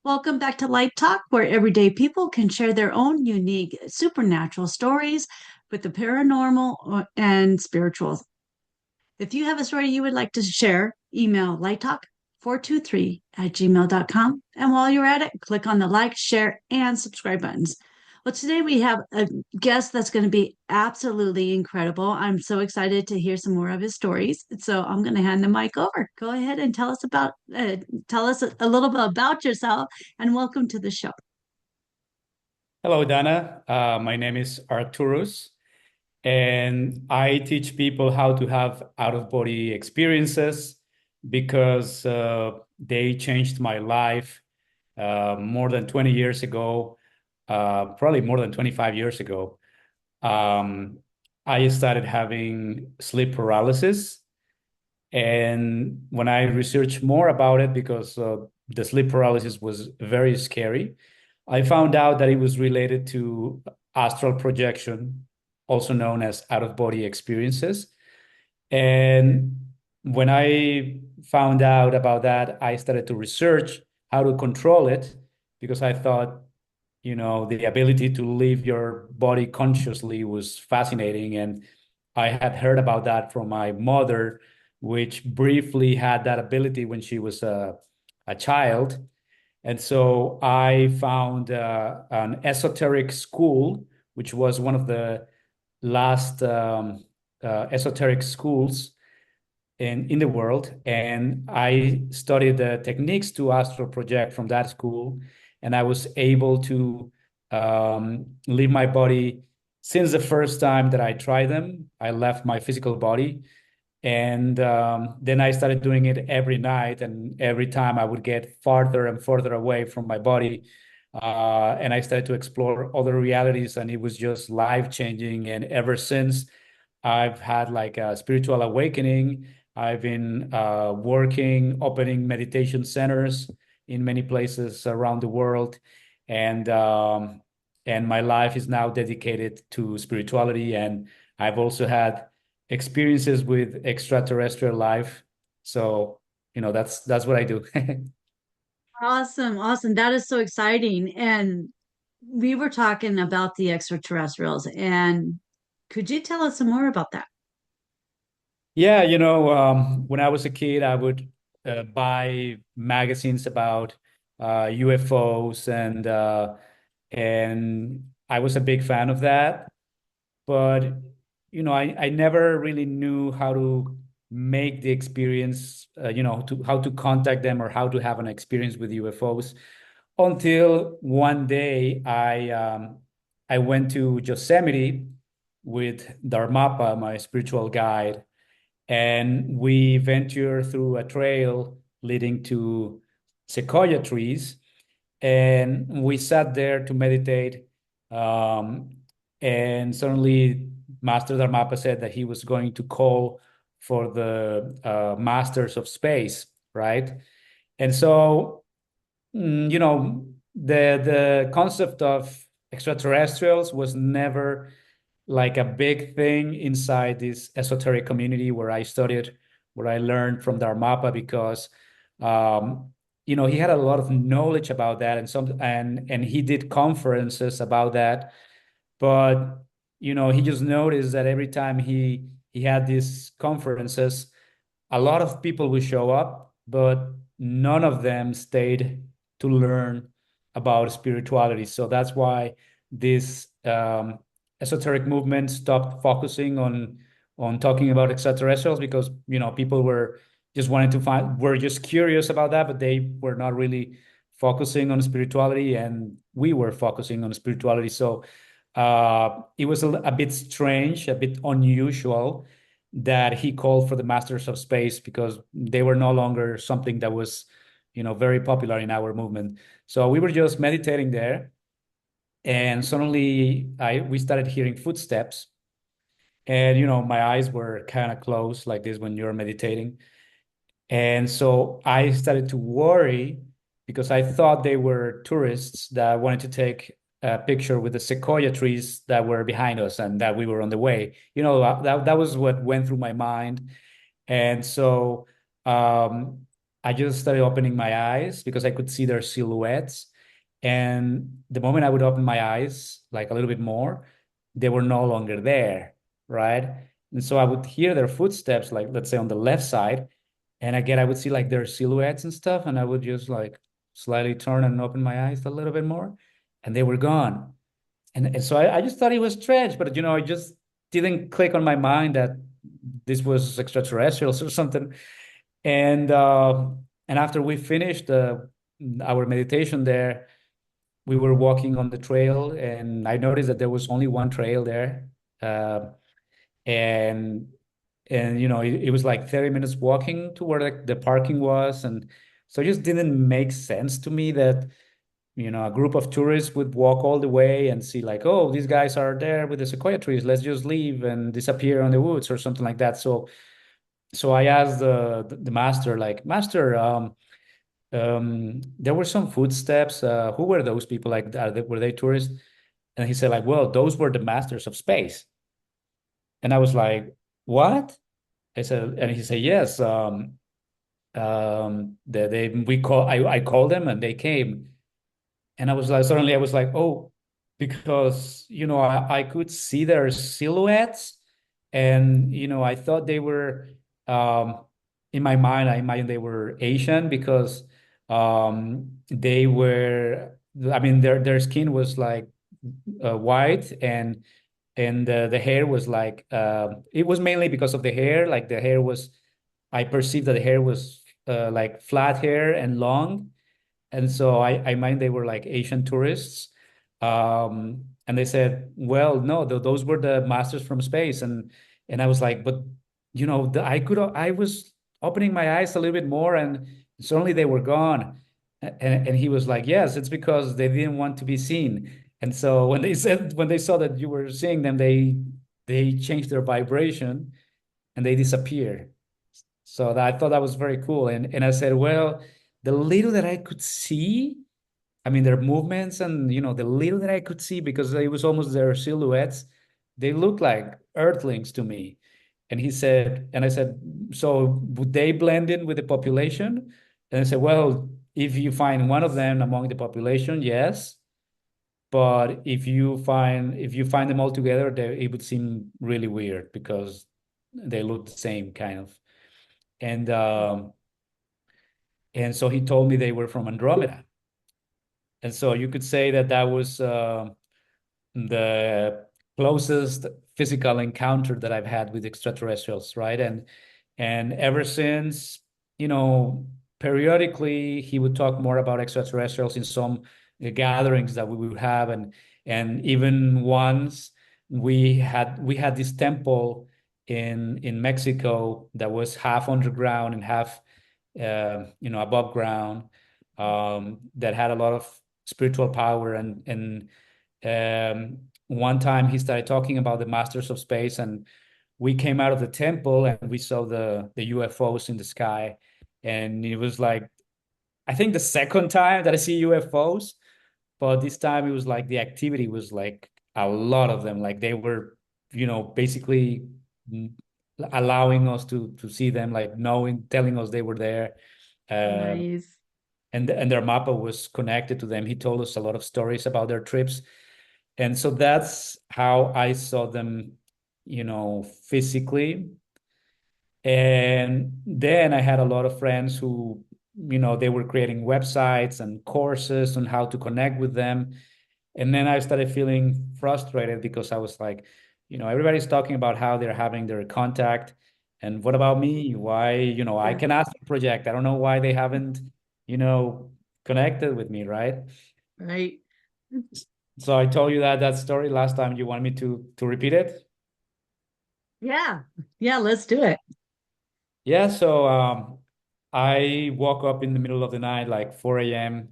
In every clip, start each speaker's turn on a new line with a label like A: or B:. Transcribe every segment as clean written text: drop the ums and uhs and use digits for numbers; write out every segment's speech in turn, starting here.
A: Welcome back to Light Talk, where everyday people can share their own unique supernatural stories with the paranormal and spiritual. If you have a story you would like to share, email lighttalk423@gmail.com. And while you're at it, click on the like, share, and subscribe buttons. Well, today we have a guest that's going to be absolutely incredible. I'm so excited to hear some more of his stories. So I'm going to hand the mic over. Go ahead and tell us a little bit about yourself, and welcome to the show.
B: Hello, Dana. My name is Arcturus, and I teach people how to have out-of-body experiences because they changed my life more than 20 years ago, probably more than 25 years ago. Um, I started having sleep paralysis, and when I researched more about it, because the sleep paralysis was very scary, I found out that it was related to astral projection, also known as out-of-body experiences. And when I found out about that, I started to research how to control it because I thought, the ability to leave your body consciously was fascinating. And I had heard about that from my mother, which briefly had that ability when she was a child. And so I found an esoteric school, which was one of the last esoteric schools in the world. And I studied the techniques to astral project from that school. And I was able to leave my body since the first time that I tried them. I left my physical body. And then I started doing it every night. And every time I would get farther and further away from my body. And I started to explore other realities. And it was just life changing. And ever since, I've had like a spiritual awakening. I've been working, opening meditation centers in many places around the world, and my life is now dedicated to spirituality. And I've also had experiences with extraterrestrial life. So, that's what I do.
A: Awesome, awesome. That is so exciting. And we were talking about the extraterrestrials, and could you tell us some more about that?
B: Yeah, when I was a kid, I would buy magazines about UFOs, and I was a big fan of that. But I never really knew how to make the experience, to how to contact them or how to have an experience with UFOs until one day I went to Yosemite with Dharmapa, my spiritual guide, and we ventured through a trail leading to sequoia trees, and we sat there to meditate. Um, and suddenly, Master Dharmapa said that he was going to call for the masters of space, right? And so, the concept of extraterrestrials was never like a big thing inside this esoteric community where I studied, where I learned from Dharmapa, because he had a lot of knowledge about that, and he did conferences about that. But he just noticed that every time he had these conferences, a lot of people would show up, but none of them stayed to learn about spirituality. So that's why this esoteric movement stopped focusing on talking about extraterrestrials, because people were just wanting to were just curious about that, but they were not really focusing on spirituality, and we were focusing on spirituality. So it was a bit strange, a bit unusual that he called for the masters of space, because they were no longer something that was very popular in our movement. So we were just meditating there, and suddenly we started hearing footsteps, and my eyes were kind of closed like this when you're meditating. And so I started to worry because I thought they were tourists that wanted to take a picture with the sequoia trees that were behind us and that we were on the way. That was what went through my mind. And so I just started opening my eyes because I could see their silhouettes. And the moment I would open my eyes, like a little bit more, they were no longer there, right? And so I would hear their footsteps, like let's say on the left side, and again I would see like their silhouettes and stuff, and I would just like slightly turn and open my eyes a little bit more, and they were gone. And so I just thought it was strange, but it just didn't click on my mind that this was extraterrestrials or something. And and after we finished our meditation there, we were walking on the trail, and I noticed that there was only one trail there, uh, and it was like 30 minutes walking to where the parking was, and so it just didn't make sense to me that a group of tourists would walk all the way and see like, oh, these guys are there with the sequoia trees. Let's just leave and disappear on the woods or something like that. So I asked the master, like, Master, there were some footsteps. Who were those people? Like, were they tourists? And he said, like, well, those were the masters of space. And I was like, what? And he said, yes. I called them and they came. And I was like, suddenly I was like, oh, because I could see their silhouettes, and I thought they were um in my mind, I imagined they were Asian because they were, I mean, their skin was like white, and the hair was like it was mainly because of the hair. Like the hair was, I perceived that the hair was like flat hair and long, and so I mind they were like Asian tourists. And they said, well, no, those were the masters from space. And I was like, but I was opening my eyes a little bit more, and suddenly they were gone. And he was like, yes, it's because they didn't want to be seen. And so when they saw that you were seeing them, they changed their vibration and they disappeared. So I thought that was very cool. And I said, well, the little that I could see, I mean, their movements and the little that I could see, because it was almost their silhouettes, they looked like earthlings to me. And I said, so would they blend in with the population? And I said, well, if you find one of them among the population, yes. But if you find them all together, it would seem really weird because they look the same kind of. And and so he told me they were from Andromeda. And so you could say that that was the closest physical encounter that I've had with extraterrestrials, right? And ever since, you know, periodically he would talk more about extraterrestrials in some gatherings that we would have, and even once we had this temple in Mexico that was half underground and half above ground, that had a lot of spiritual power. And one time he started talking about the masters of space, and we came out of the temple and we saw the UFOs in the sky. And it was like, I think the second time that I see UFOs, but this time it was like the activity was like a lot of them. Like they were, basically allowing us to see them, like knowing, telling us they were there. Um,
A: Nice.
B: and their mappa was connected to them. He told us a lot of stories about their trips. And so that's how I saw them, physically. And then I had a lot of friends who, they were creating websites and courses on how to connect with them. And then I started feeling frustrated because I was like, everybody's talking about how they're having their contact. And what about me? Why, I
A: Yeah.
B: can ask the project. I don't know why they haven't, you know, connected with me, right?
A: Right.
B: So I told you that story last time. You want me to repeat it?
A: Yeah. Yeah, let's do it.
B: Yeah, so I woke up in the middle of the night, like 4 a.m.,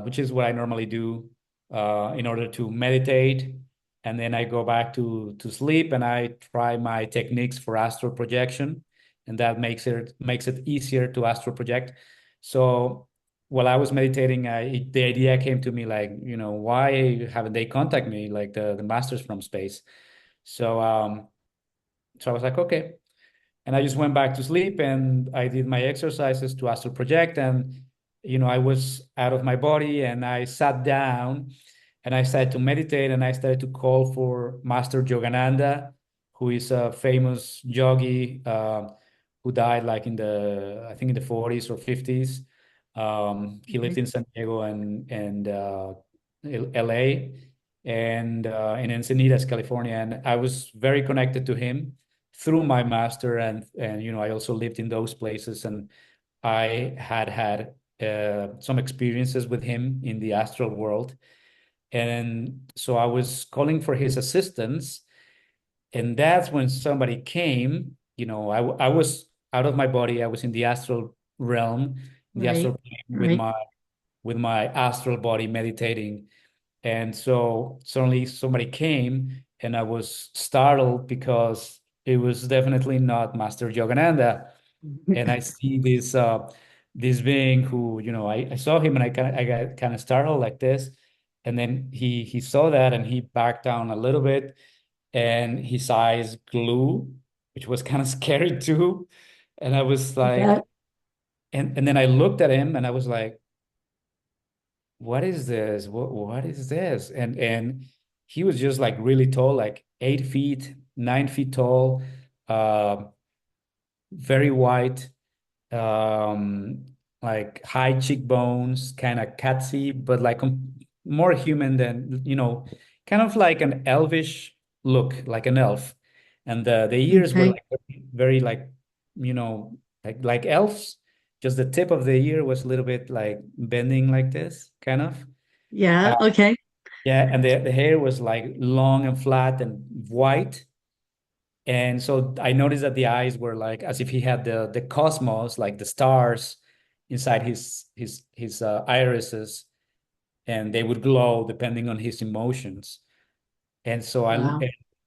B: which is what I normally do in order to meditate. And then I go back to sleep, and I try my techniques for astral projection, and that makes it easier to astral project. So while I was meditating, the idea came to me like, why haven't they contacted me, like the masters from space? So so I was like, okay. And I just went back to sleep and I did my exercises to astral project. And, I was out of my body and I sat down and I started to meditate and I started to call for Master Yogananda, who is a famous yogi who died like I think in the 40s or 50s. He lived
A: Okay.
B: in San Diego and LA and in Encinitas, California. And I was very connected to him through my master and I also lived in those places and I had some experiences with him in the astral world. And so I was calling for his assistance. And that's when somebody came. I was out of my body. I was in the astral realm, in the
A: Right.
B: astral plane
A: Right.
B: with my astral body meditating. And so suddenly somebody came and I was startled because it was definitely not Master Yogananda. And I see this being who, I saw him and I got kind of startled like this. And then he saw that and he backed down a little bit and his eyes glue, which was kind of scary too. And I was
A: That
B: like, and then I looked at him and I was like, what is this? What is this? And he was just like really tall, like 8 feet, 9 feet tall, uh, very white, um, like high cheekbones, kind of catsy, but like more human than, kind of like an elvish look, like an elf. And the ears were
A: okay.
B: like very like, you know, like elves. Just the tip of the ear was a little bit like bending like this, kind of.
A: Yeah.
B: Uh,
A: Okay.
B: yeah, and the hair was like long and flat and white. And so I noticed that the eyes were like as if he had the cosmos, like the stars, inside his irises, and they would glow depending on his emotions. And so
A: Wow.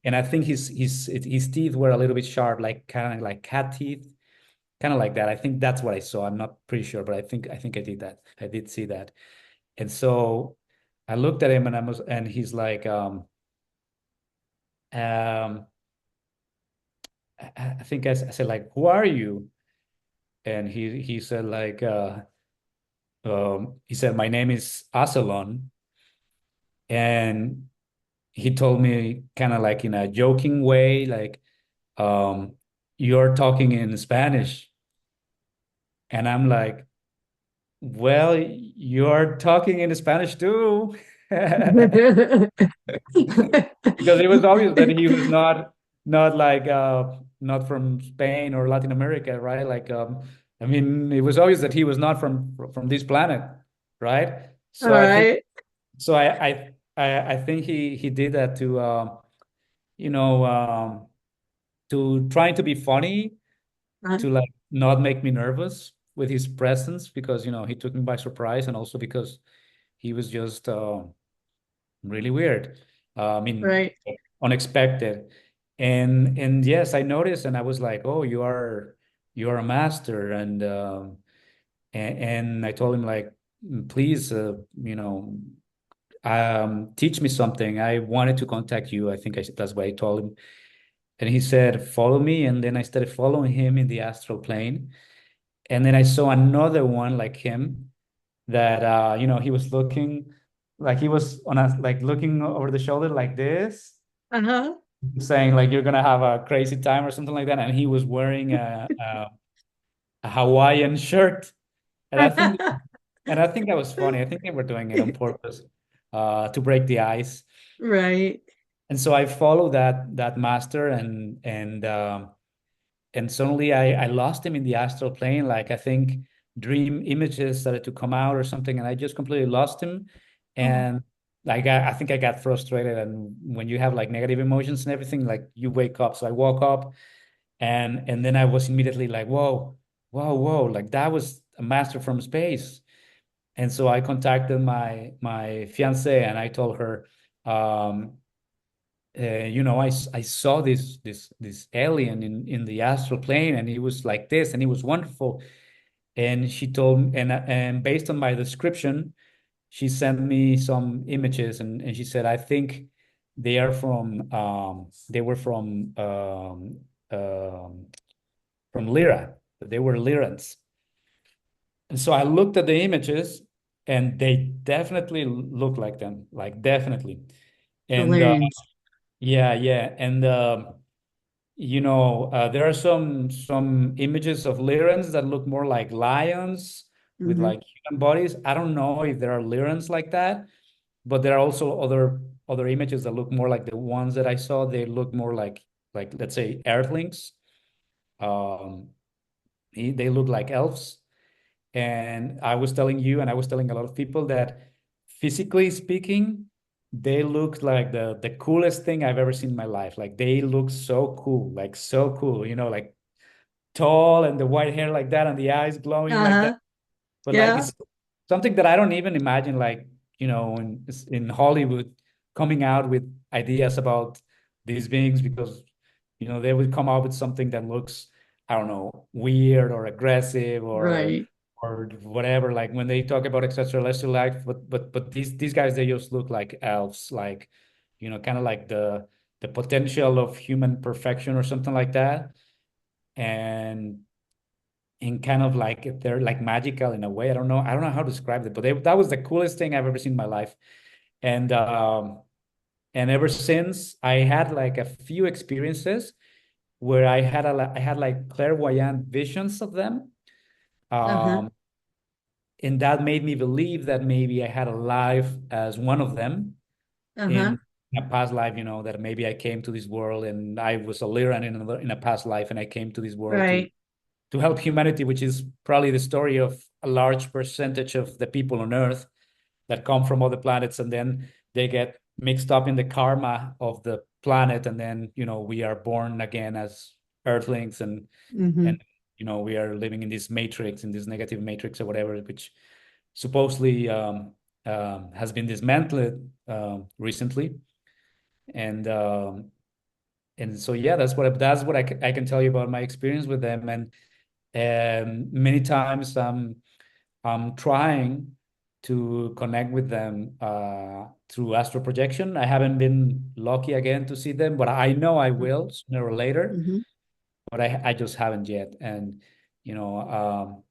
B: I think his teeth were a little bit sharp, like kind of like cat teeth, kind of like that. I think that's what I saw. I'm not pretty sure, but I think I did that. I did see that. And so I looked at him and he's like, um, I think I said like, who are you? And he said like he said my name is Asalon, and he told me kind of like in a joking way like um you're talking in Spanish, and I'm like, well, you're talking in Spanish too. Because it was obvious that he was not like not from Spain or Latin America, right? Like I mean, it was obvious that he was not from this planet, right?
A: All
B: So I think
A: right.
B: so I think he did that to you know to trying to be funny,
A: Uh,
B: to like not make me nervous with his presence, because he took me by surprise, and also because he was just really weird. I mean,
A: right.
B: unexpected. And yes, I noticed, and I was like, "Oh, you are a master." And I told him like, "Please, teach me something. I wanted to contact you." I think that's what I told him. And he said, "Follow me." And then I started following him in the astral plane. And then I saw another one like him that he was looking like he was on a like looking over the shoulder like this,
A: Uh-huh.
B: saying like you're gonna have a crazy time or something like that. And he was wearing a Hawaiian shirt. And I think that was funny. I think they were doing it on purpose to break the ice.
A: Right.
B: And so I followed that master and suddenly I lost him in the astral plane. Like I think dream images started to come out or something, and I just completely lost him.
A: Oh,
B: And like I think I got frustrated. And when you have like negative emotions and everything, like you wake up. So I woke up and then I was immediately like, whoa, whoa, whoa, like that was a master from space. And so I contacted my fiance and I told her, um, I saw this alien in the astral plane, and he was like this, and he was wonderful. And she told, and based on my description, she sent me some images, and she said, I think they were from from Lyra, that they were Lyrans. And so I looked at the images, and they definitely look like them, like definitely.
A: The
B: And
A: Lyrians.
B: yeah, yeah, and there are some images of Lyrans that look more like lions with
A: Hmm.
B: like human bodies. I don't know if there are Lyrans like that, but there are also other images that look more like the ones that I saw. They look more like let's say Earthlings. Um, they look like elves. And I was telling you, and I was telling a lot of people that physically speaking, they look like the coolest thing I've ever seen in my life. Like they look so cool, like so cool, like tall and the white hair like that and the eyes glowing like that.
A: Uh-huh.
B: But like
A: Yeah.
B: it's something that I don't even imagine, like, in Hollywood coming out with ideas about these beings because, they would come out with something that looks, I don't know, weird or aggressive
A: Right.
B: or whatever. Like when they talk about extraterrestrial life, but these guys, they just look like elves, like, kind of like the potential of human perfection or something like that. And kind of like they're like magical in a way. I don't know how to describe it, but that was the coolest thing I've ever seen in my life. And ever since, I had like a few experiences where I had like clairvoyant visions of them.
A: Uh-huh.
B: um and that made me believe that maybe I had a life as one of them
A: Uh-huh.
B: in a past life, that maybe I came to this world and I was a Lyran in a past life, and I came to this world to
A: Right.
B: help humanity, which is probably the story of a large percentage of the people on Earth that come from other planets, and then they get mixed up in the karma of the planet, and then we are born again as Earthlings,
A: Hmm.
B: and we are living in this matrix, in this negative matrix or whatever, which supposedly has been dismantled recently, and so yeah, that's what I can tell you about my experience with them. And many times I'm trying to connect with them through astral projection. I haven't been lucky again to see them, but I know I will sooner or later.
A: Hmm.
B: But I just haven't yet. And you know, um,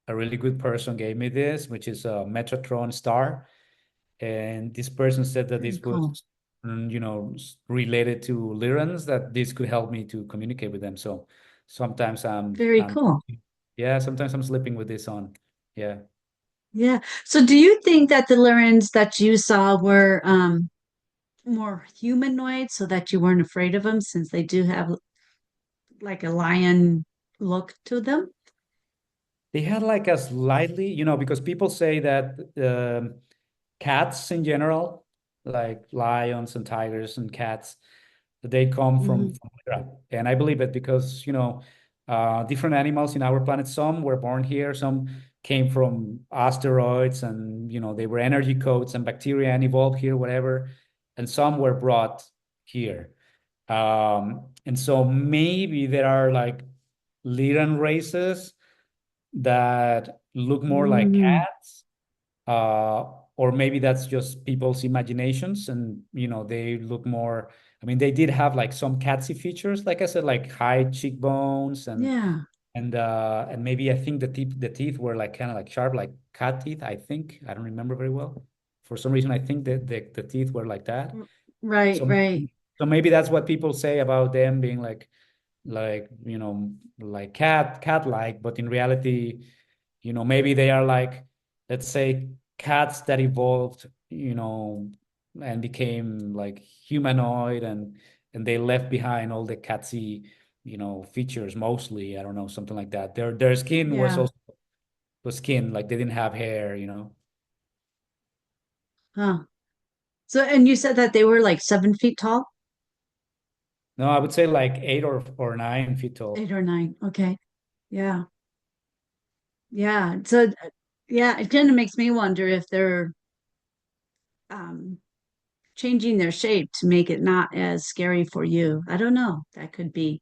B: a really good person gave me this, which is a Metatron star, and this person said that
A: Very
B: this was,
A: cool.
B: related to Lyrans, that this could help me to communicate with them. So sometimes
A: Very cool.
B: yeah, sometimes I'm sleeping with this on. Yeah.
A: Yeah. So do you think that the Lyrians that you saw were more humanoid so that you weren't afraid of them since they do have like a lion look to them?
B: They had like a slightly, because people say that cats in general, like lions and tigers and cats, they come
A: Hmm.
B: from Europe. And I believe it because, different animals in our planet, some were born here, some came from asteroids, and, they were energy codes and bacteria and evolved here, whatever. And some were brought here. And so maybe there are like Lyran races that look more like
A: Mm,
B: cats, uh, or maybe that's just people's imaginations, and they look more. I mean, they did have like some catsy features, like I said, like high cheekbones,
A: yeah.
B: and maybe I think the teeth were like kind of like sharp, like cat teeth. I think I don't remember very well. For some reason, I think that the teeth were like that.
A: Right,
B: So
A: right.
B: so maybe that's what people say about them being like cat like, but in reality, maybe they are like, let's say, cats that evolved, and became like humanoid, and they left behind all the catsy, features mostly. I don't know, something like that. Their skin was
A: Yeah.
B: also skin, like they didn't have hair.
A: Huh. So, and you said that they were like 7 feet tall?
B: No, I would say like 8 or 9 feet tall.
A: 8 or 9. Okay. Yeah. Yeah. So, yeah, it kind of makes me wonder if they're um, changing their shape to make it not as scary for you. I don't know. That could be.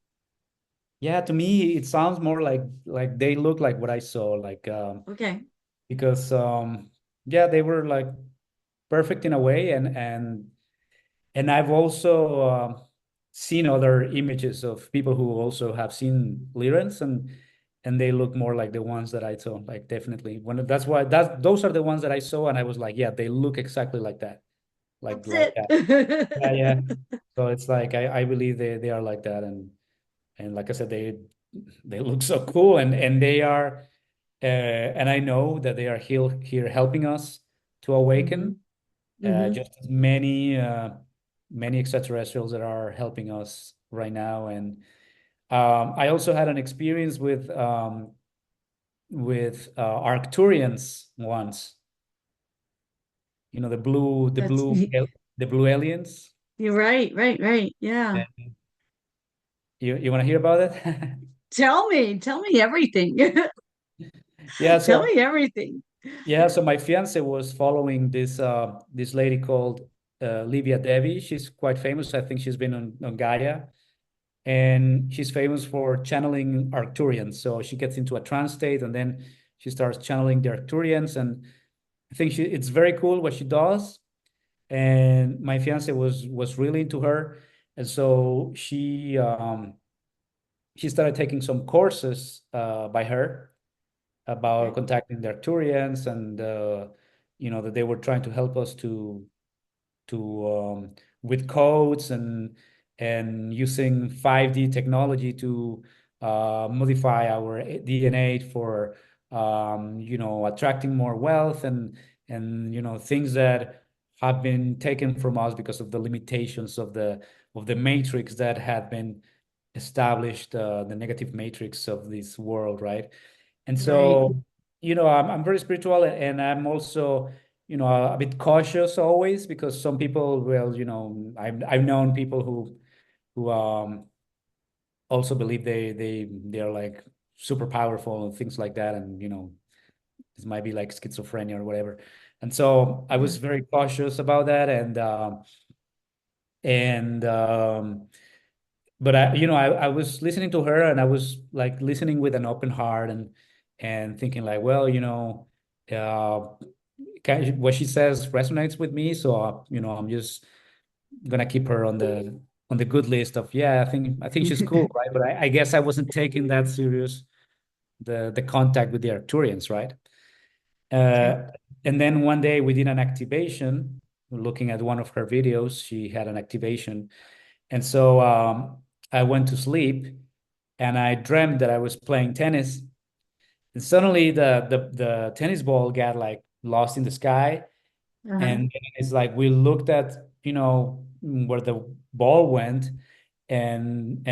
B: Yeah, to me it sounds more like they look like what I saw, like
A: Okay.
B: because yeah, they were like perfect in a way, and I've also seen other images of people who also have seen Lyrans, and they look more like the ones that I saw. Like definitely one. That's why those are the ones that I saw, and I was like, yeah, they look exactly like that,
A: That's
B: like that. Yeah,
A: it.
B: yeah. So it's like I believe they are like that, and like I said, they look so cool, and they are, and I know that they are here helping us to
A: Hmm.
B: awaken,
A: Hmm.
B: just as many extraterrestrials that are helping us right now. And I also had an experience with Arcturians once. You know,
A: That's
B: the blue aliens.
A: you're right, right, right. Yeah.
B: Yeah. You want to hear about it?
A: Tell me everything.
B: Yeah,
A: Tell
B: so
A: me everything.
B: yeah, so my fiance was following this lady called Livia Devi. She's quite famous. I think she's been on Gaia, and she's famous for channeling Arcturians. So she gets into a trance state, and then she starts channeling the Arcturians, and I think it's very cool what she does. And my fiance was really into her, and so she started taking some courses by her about
A: Okay.
B: contacting the Arcturians, and that they were trying to help us to with codes and using 5D technology to modify our DNA for attracting more wealth and things that have been taken from us because of the limitations of the matrix that had been established, the negative matrix of this world, right? And
A: Right.
B: so, I'm very spiritual, and I'm also, a bit cautious always, because some people will, I've known people who also believe they are like super powerful and things like that, and this might be like schizophrenia or whatever. And so I
A: Yeah.
B: was very cautious about that, and but I was listening to her, and I was like listening with an open heart, and thinking like, well, uh, what she says resonates with me, so I'm just gonna keep her on the good list of, yeah, I think she's cool, right? But I guess I wasn't taking that serious, the contact with the Arcturians, right?
A: Okay.
B: Uh, and then one day we did an activation, looking at one of her videos. She had an activation, and so I went to sleep, and I dreamt that I was playing tennis, and suddenly the tennis ball got like lost in the sky,
A: Uh-huh.
B: and then it's like we looked at where the ball went, and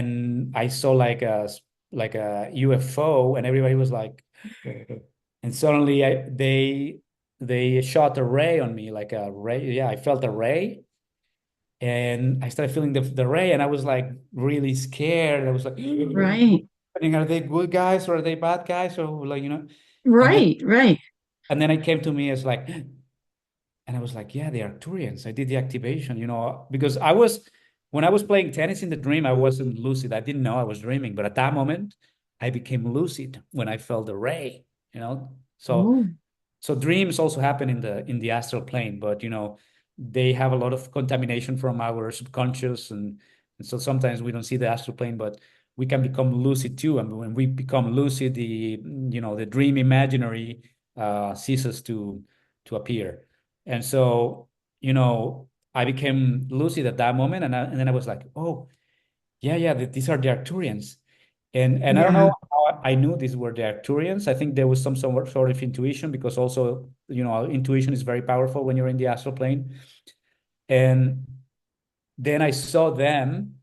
B: I saw like a UFO, and everybody was like, and suddenly they shot a ray on me, like a ray. Yeah, I felt a ray, and I started feeling the ray, and I was like really scared. I was like,
A: Right.
B: are they good guys or are they bad guys, or like, and then
A: Right. Right.
B: and then it came to me as like, and I was like, yeah, the Arcturians. I did the activation, because when I was playing tennis in the dream, I wasn't lucid. I didn't know I was dreaming, but at that moment, I became lucid when I felt the ray, you know. So
A: Oh,
B: so dreams also happen in the astral plane, but they have a lot of contamination from our subconscious, and so sometimes we don't see the astral plane, but we can become lucid too. And when we become lucid, the dream imaginary ceases to appear. And so, I became lucid at that moment, and then I was like, oh, yeah, yeah, these are the Arcturians. And I don't
A: yeah.
B: know how I knew these were the Arcturians. I think there was some sort of intuition, because also, intuition is very powerful when you're in the astral plane. And then I saw them,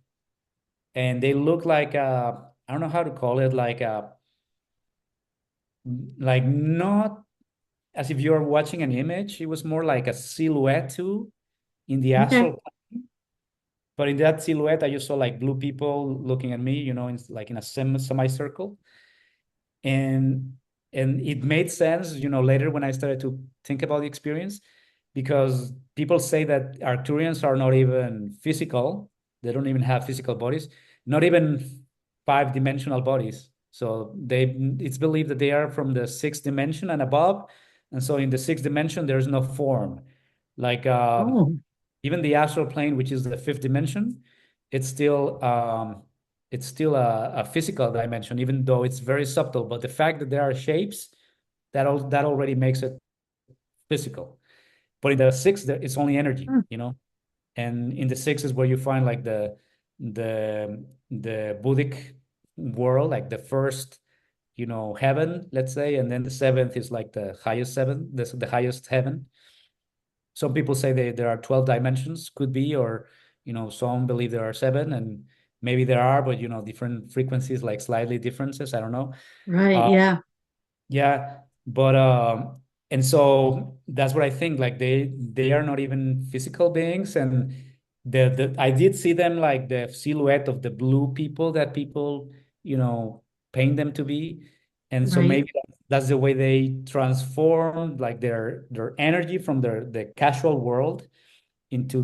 B: and they look like I don't know how to call it, like not as if you're watching an image. It was more like a silhouette too in the
A: Okay.
B: astral. But in that silhouette, I just saw like blue people looking at me, like in a semicircle. and and it made sense, later when I started to think about the experience, because people say that Arcturians are not even physical. They don't even have physical bodies, not even five-dimensional bodies. So it's believed that they are from the sixth dimension and above, and so in the sixth dimension there's no form, like
A: Oh,
B: even the astral plane, which is the fifth dimension. it's still a physical dimension, even though it's very subtle. But the fact that there are shapes, that already makes it physical. But in the sixth, it's only energy,
A: Hmm.
B: and in the sixth is where you find like the Buddhic world, like the first, heaven, let's say, and then the seventh is like the highest seven, the highest heaven. Some people say there are 12 dimensions, could be, or some believe there are seven, and maybe there are, but different frequencies, like slightly differences. I don't know.
A: Right.
B: Uh,
A: Yeah.
B: yeah, but and so that's what I think. Like they are not even physical beings, and the I did see them like the silhouette of the blue people that people paint them to be, and so
A: Right.
B: maybe that's the way they transform like their energy from the casual world into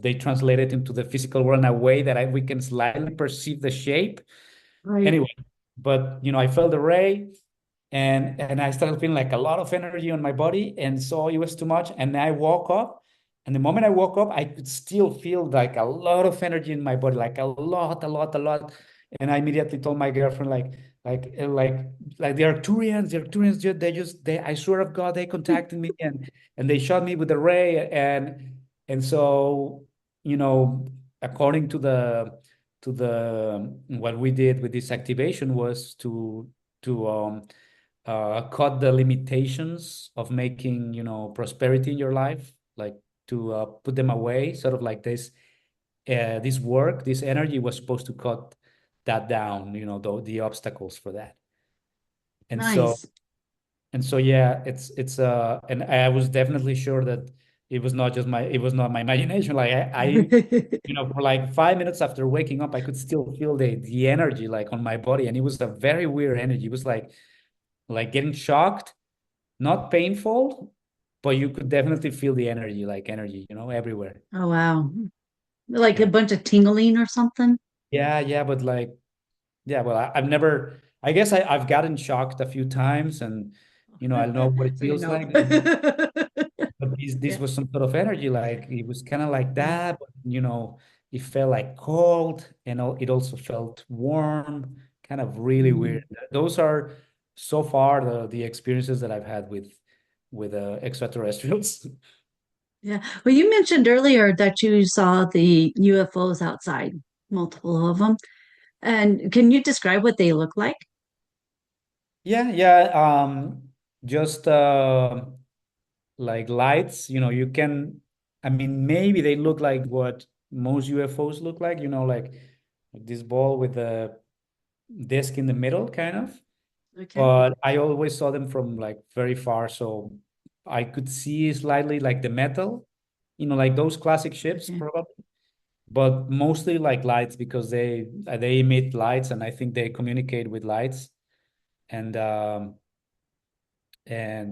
B: they translate it into the physical world in a way that we can slightly perceive the shape.
A: Right.
B: Anyway, but I felt the ray, and I started feeling like a lot of energy on my body, and so it was too much. And I woke up, and the moment I woke up, I could still feel like a lot of energy in my body, like a lot, a lot, a lot. And I immediately told my girlfriend, like the Arcturians, I swear of God, they contacted me, and they shot me with the ray, and so you know, according to the what we did with this activation was to cut the limitations of making prosperity in your life, like to put them away, sort of like this work, this energy was supposed to cut that down, the obstacles for that. and so
A: Nice.
B: and so yeah, and I was definitely sure that it was not my imagination. Like for like 5 minutes after waking up, I could still feel the energy like on my body, and it was a very weird energy. It was like getting shocked, not painful, but you could definitely feel the energy, like energy, everywhere.
A: Oh, wow. Like a
B: Yeah.
A: bunch of tingling or something?
B: Yeah, yeah, but like, yeah, well, I've never, I guess I've gotten shocked a few times, and I know what it
A: So you
B: feels
A: know.
B: like. But this
A: Yeah.
B: was some sort of energy, like it was kind of like
A: Mm.
B: that, but it felt like cold, and it also felt warm, kind of really weird.
A: Mm.
B: Those are so far the experiences that I've had with extraterrestrials.
A: Yeah. Well, you mentioned earlier that you saw the UFOs outside, multiple of them. And can you describe what they look like?
B: Yeah, yeah. Just like lights, I mean, maybe they look like what most UFOs look like, like this ball with the disc in the middle, kind of.
A: Okay.
B: But I always saw them from like very far, so I could see slightly like the metal, like those classic ships,
A: Okay.
B: probably. But mostly like lights because they emit lights, and I think they communicate with lights. And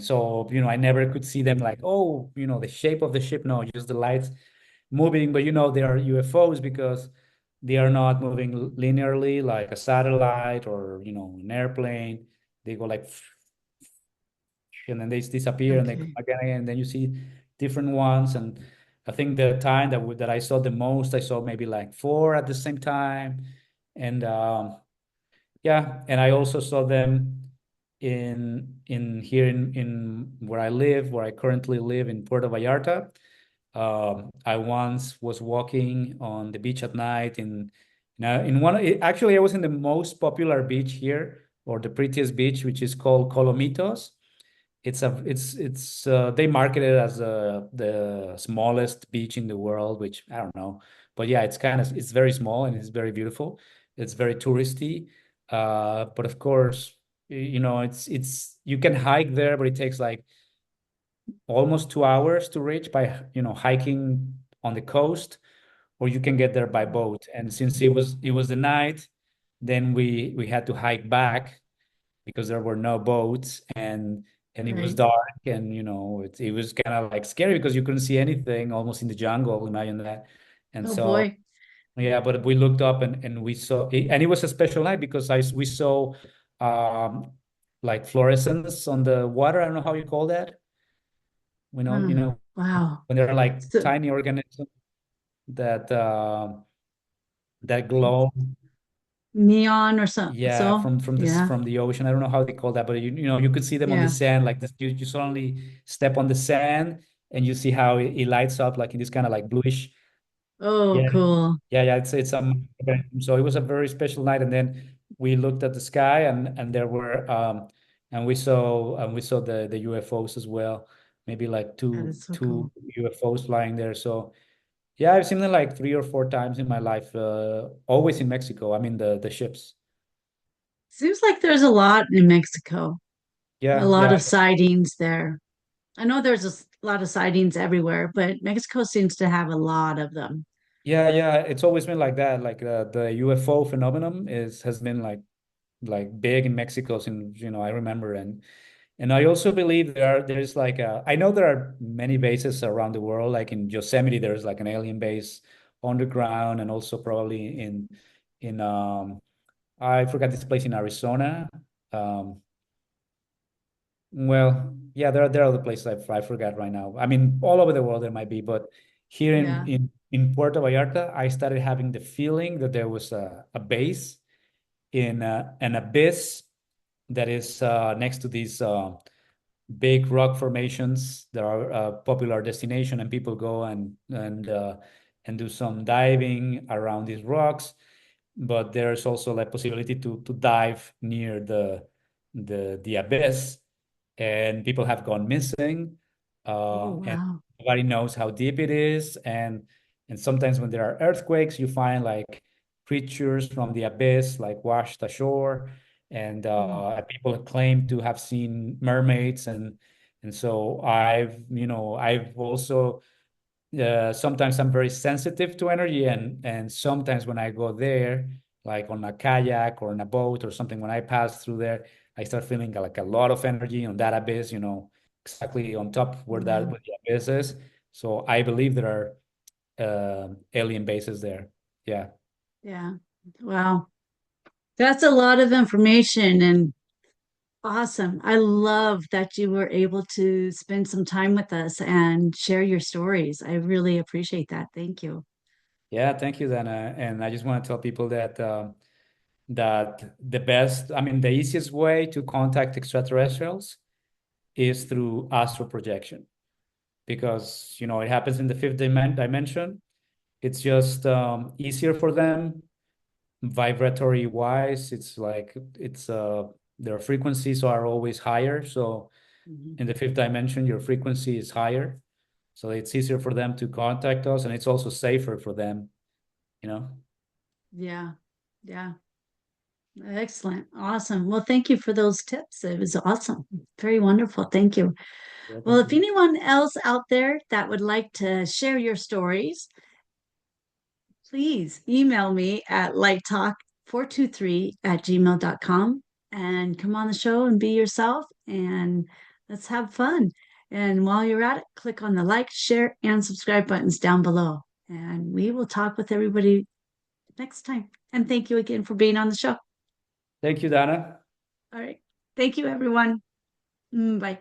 B: so, I never could see them like, oh, the shape of the ship. No, just the lights moving. But, they are UFOs because they are not moving linearly like a satellite or, an airplane. They go like, and then they disappear and they come
A: Okay.
B: again, and then you see different ones. And I think the time that I saw the most, I saw maybe like four at the same time. And yeah, and I also saw them in here in where I live, where I currently live in Puerto Vallarta. I once was walking on the beach at night in actually I was in the most popular beach here, or the prettiest beach, which is called Colomitos. It's they market it as the smallest beach in the world, which I don't know, but yeah, it's very small and it's very beautiful. It's very touristy, but of course, it's you can hike there, but it takes like almost 2 hours to reach by hiking on the coast, or you can get there by boat. And since it was the night, then we had to hike back because there were no boats, and it was
A: Right.
B: dark, and it was kind of like scary because you couldn't see anything, almost in the jungle, imagine that. And
A: Oh
B: so
A: boy.
B: yeah, but we looked up, and we saw and it was a special night because we saw um like fluorescence on the water. I don't know how you call that. We know,
A: Wow.
B: when they're like
A: So,
B: tiny organisms that that
A: Like
B: glow.
A: neon or so.
B: Yeah,
A: So, yeah.
B: from the ocean. I don't know how they call that, but you know you could see them on the
A: Yeah.
B: sand like this. You suddenly step on the sand and you see how it lights up like in this kind of like bluish.
A: Oh,
B: Yeah,
A: cool.
B: yeah. It's so it was a very special night, and then we looked at the sky and there were and we saw the UFOs as well. Maybe like
A: That is so
B: two
A: cool.
B: UFOs flying there. So yeah, I've seen them like 3 or 4 times in my life. Always in Mexico. I mean the ships.
A: Seems like there's a lot in Mexico, a
B: Yeah,
A: lot
B: yeah.
A: of sightings there. I know there's lot of sightings everywhere, but Mexico seems to have a lot of them.
B: Yeah, yeah, it's always been like that. Like the UFO phenomenon is has been like big in Mexico since I remember, and I also believe there's like I know there are many bases around the world. Like in Yosemite, there's like an alien base underground, and also probably in I forgot this place in Arizona. Um, Well, yeah, there are other places I forgot right now. I mean, all over the world there might be, but here
A: Yeah.
B: in Puerto Vallarta, I started having the feeling that there was a base in an abyss that is next to these big rock formations that are a popular destination, and people go and do some diving around these rocks. But there's also the possibility to dive near the abyss, and people have gone missing,
A: Oh,
B: and
A: wow.
B: nobody knows how deep it is. And sometimes when there are earthquakes, you find like creatures from the abyss like washed ashore, and
A: Oh,
B: people claim to have seen mermaids, and so I've also sometimes I'm very sensitive to energy, and sometimes when I go there, like on a kayak or on a boat or something, when I pass through there, I start feeling like a lot of energy on that abyss, exactly on top
A: wow.
B: where the abyss is. So I believe there are alien bases there. Yeah.
A: Yeah. Wow. That's a lot of information and awesome. I love that you were able to spend some time with us and share your stories. I really appreciate that. Thank you.
B: Yeah, thank you, Dana. And I just want to tell people that the best, I mean, the easiest way to contact extraterrestrials is through astral projection, because it happens in the fifth dimension. It's just easier for them vibratory wise. It's like their frequencies are always higher. So
A: Mhm.
B: in the fifth dimension, your frequency is higher. So it's easier for them to contact us, and it's also safer for them, you know.
A: Yeah. Yeah. Excellent. Awesome. Well, thank you for those tips. It was awesome. Very wonderful. Thank you.
B: Yeah,
A: Well,
B: thank
A: if
B: you.
A: anyone else out there that would like to share your stories, please email me at lighttalk423@gmail.com and come on the show and be yourself and let's have fun. And while you're at it, click on the like, share, and subscribe buttons down below. And we will talk with everybody next time. And thank you again for being on the show.
B: Thank you, Dana.
A: All right. Thank you, everyone. Bye.